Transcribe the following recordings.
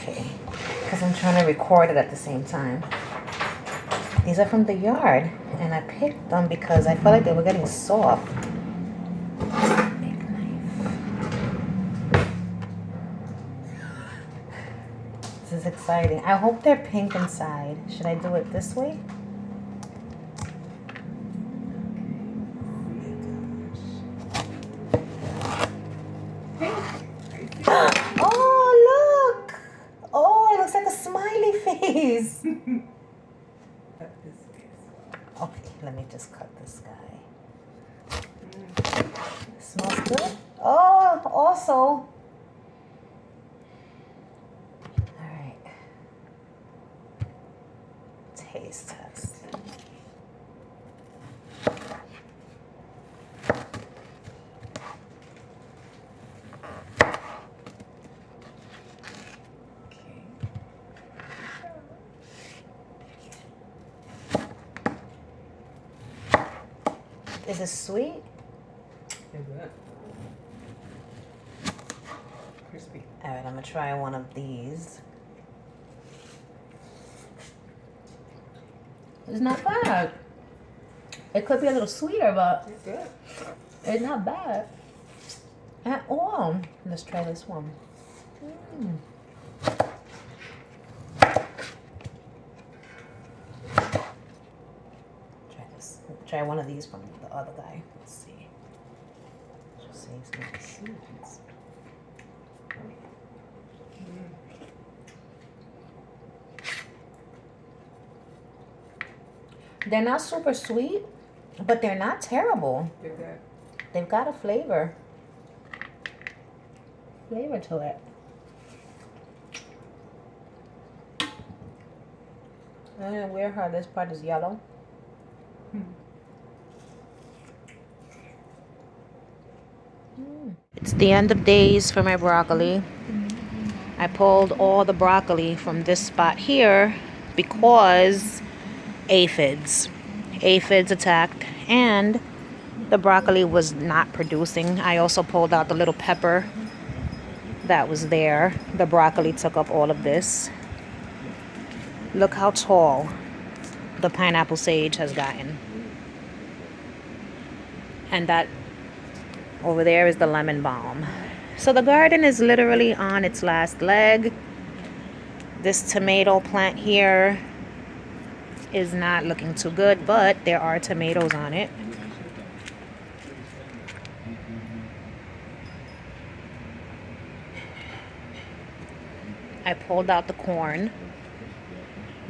Okay, because I'm trying to record it at the same time. These are from the yard, and I picked them because I felt like they were getting soft. Big knife. This is exciting. I hope they're pink inside. Should I do it this way? Oh, look! Oh, it looks like a smiley face. Okay, let me just cut this guy. Smells good. Oh, also. All right. Taste test. Is it sweet? Crispy. All right, I'm gonna try one of these. It's not bad. It could be a little sweeter, but It's good. it's not bad at all. Let's try this one. Try this. Try one of these from the other guy. Let's see. Just see some of the seeds. They're not super sweet, but they're not terrible. They're good. They've got a flavor to it. And weird how this part is yellow. It's the end of days for my broccoli. I pulled all the broccoli from this spot here because aphids attacked and the broccoli was not producing. I also pulled out the little pepper that was there. The broccoli took up all of this. Look how tall the pineapple sage has gotten. And that over there is the lemon balm. So the garden is literally on its last leg. This tomato plant here is not looking too good, but there are tomatoes on it. I pulled out the corn.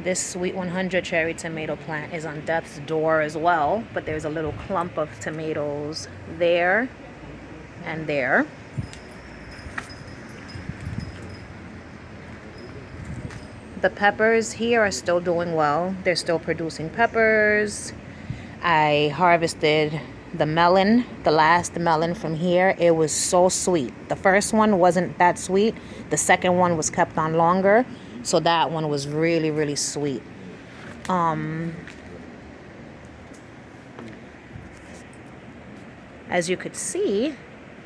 This Sweet 100 cherry tomato plant is on death's door as well, but there's a little clump of tomatoes there and there. The peppers here are still doing well. They're still producing peppers. I harvested the melon, the last melon from here. It was so sweet. The first one wasn't that sweet. The second one was kept on longer. So that one was really, really sweet. As you could see,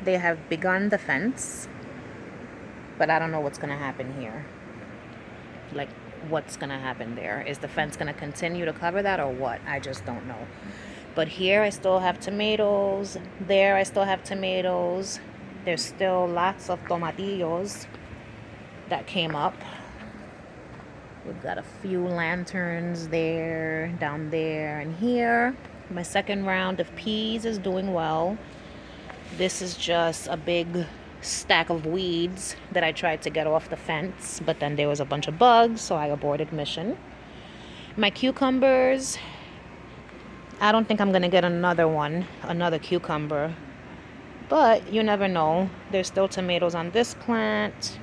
they have begun the fence. But I don't know what's going to happen here. Like, what's going to happen there? Is the fence going to continue to cover that or what? I just don't know. But here I still have tomatoes. There I still have tomatoes. There's still lots of tomatillos that came up. We've got a few lanterns there, down there, and here. My second round of peas is doing well. This is just a big stack of weeds that I tried to get off the fence, but then there was a bunch of bugs, so I aborted mission. My cucumbers, I don't think I'm gonna get another cucumber, but you never know. There's still tomatoes on this plant.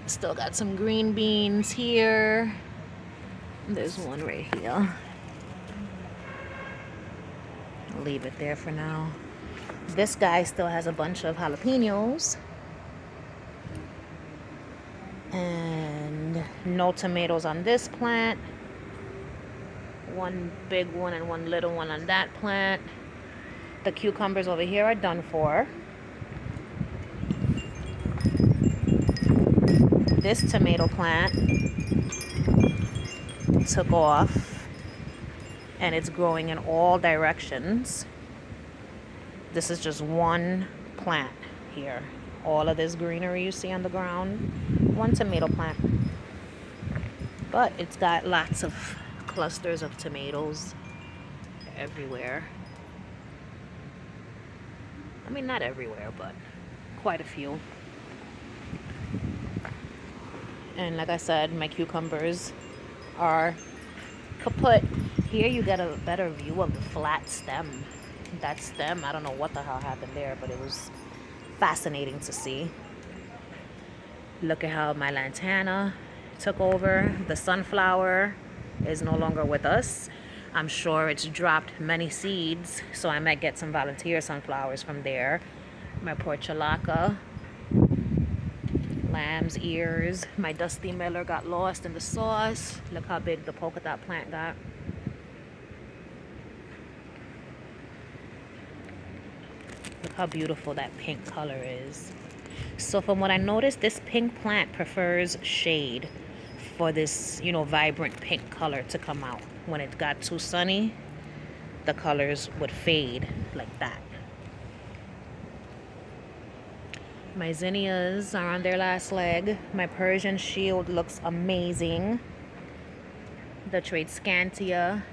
Still got some green beans here. There's one right here. I'll leave it there for now. This guy still has a bunch of jalapenos. And no tomatoes on this plant. One big one and one little one on that plant. The cucumbers over here are done for. this tomato plant took off and it's growing in all directions. This is just one plant here. All of this greenery you see on the ground, one tomato plant. But it's got lots of clusters of tomatoes everywhere. I mean, not everywhere, but quite a few. And like I said, my cucumbers are kaput. Here you get a better view of the flat stem. That stem, I don't know what the hell happened there, but it was fascinating to see. Look at how my lantana took over. The sunflower is no longer with us. I'm sure it's dropped many seeds, so I might get some volunteer sunflowers from there. My portulaca, lamb's ears. My Dusty Miller got lost in the sauce. Look how big the polka dot plant got. Look how beautiful that pink color is. So from what I noticed, this pink plant prefers shade for this, you know, vibrant pink color to come out. When it got too sunny, the colors would fade like that. My zinnias are on their last leg. My Persian shield looks amazing. The Tradescantia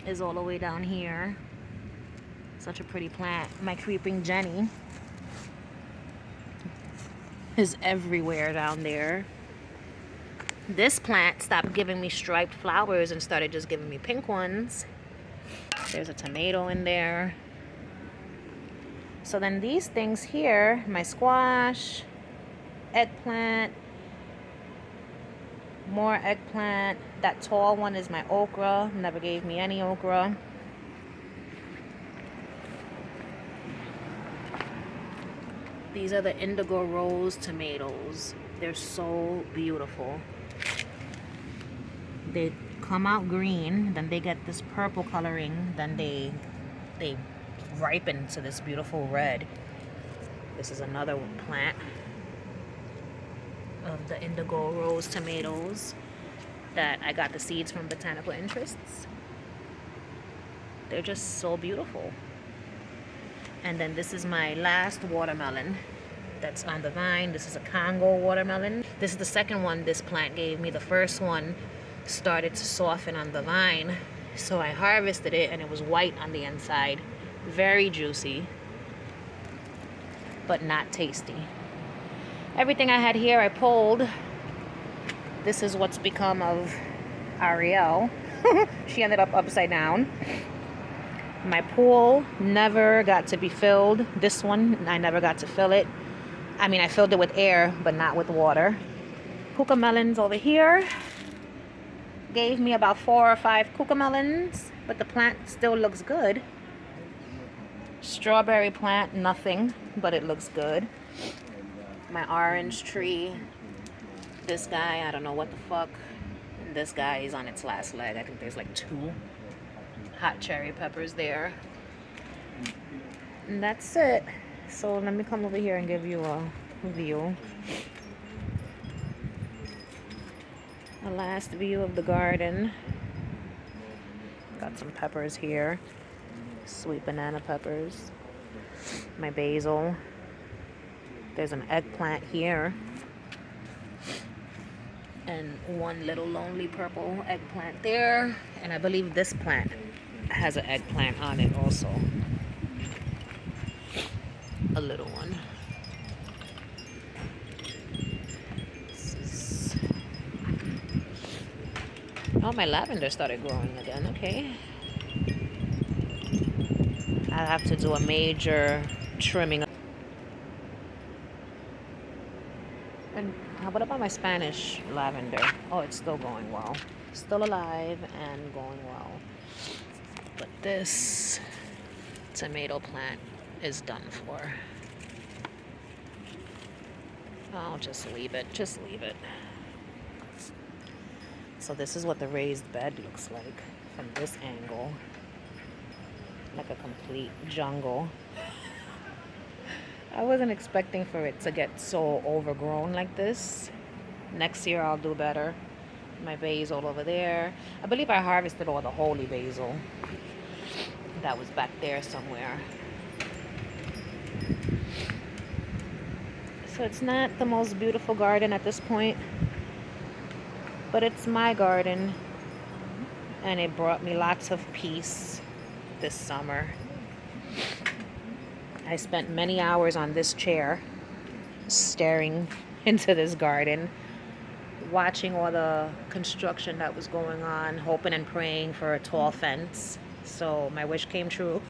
is all the way down here. Such a pretty plant. My Creeping Jenny is everywhere down there. This plant stopped giving me striped flowers and started just giving me pink ones. There's a tomato in there. So then these things here, my squash, eggplant, more eggplant. That tall one is my okra. Never gave me any okra. These are the indigo rose tomatoes. They're so beautiful. They come out green, then they get this purple coloring, then they ripen to this beautiful red. This is another plant of the indigo rose tomatoes that I got the seeds from Botanical Interests. They're just so beautiful. And then this is my last watermelon that's on the vine. This is a Congo watermelon. This is the second one this plant gave me. The first one started to soften on the vine, so I harvested it and it was white on the inside. Very juicy, but not tasty. Everything I had here I pulled. This is what's become of Ariel. She ended up upside down. My pool never got to be filled. This one, I never got to fill it. I mean, I filled it with air, but not with water. Cucamelons over here. Gave me about 4 or 5 cucamelons, but the plant still looks good. Strawberry plant, nothing, but it looks good. My orange tree. This guy, I don't know what the fuck. This guy is on its last leg. I think there's like 2 hot cherry peppers there. And that's it. So let me come over here and give you a view. A last view of the garden. Got some peppers here. Sweet banana peppers. My basil. There's an eggplant here. And one little lonely purple eggplant there. And I believe this plant has an eggplant on it also. A little one. Oh, my lavender started growing again. Okay. I'll have to do a major trimming. And what about my Spanish lavender? Oh, it's still going well. Still alive and going well. But this tomato plant is done for. I'll just leave it. Just leave it. So this is what the raised bed looks like from this angle. Like a complete jungle. I wasn't expecting for it to get so overgrown like this. Next year I'll do better. My basil over there. I believe I harvested all the holy basil. That was back there somewhere. So it's not the most beautiful garden at this point, but it's my garden, and it brought me lots of peace this summer. I spent many hours on this chair staring into this garden, watching all the construction that was going on, hoping and praying for a tall fence. So my wish came true.